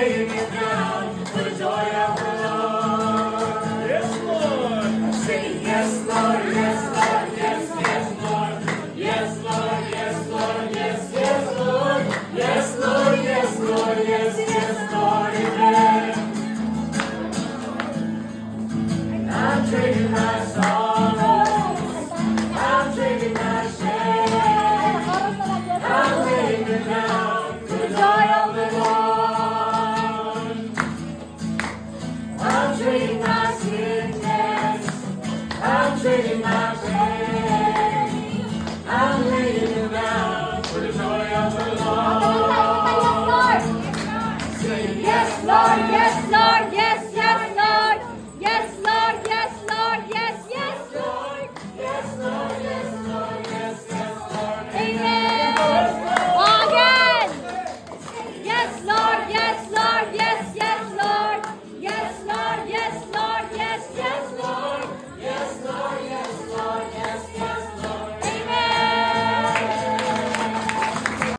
laying it down for the joy of the Lord. Yes, Lord. Sing yes, Lord, yes, Lord, yes, yes, Lord. Yes, Lord, yes, Lord, yes, yes, Lord. Yes, Lord, yes, Lord, yes, yes, Lord, amen. I'm trading my sorrows. I'm trading my shame. I'm laying it down for the joy of the Lord. I'm trading my sickness. I'm trading my pain. I'm laying it down for the joy of the Lord. Yes, Lord. Yes, Lord. Yes,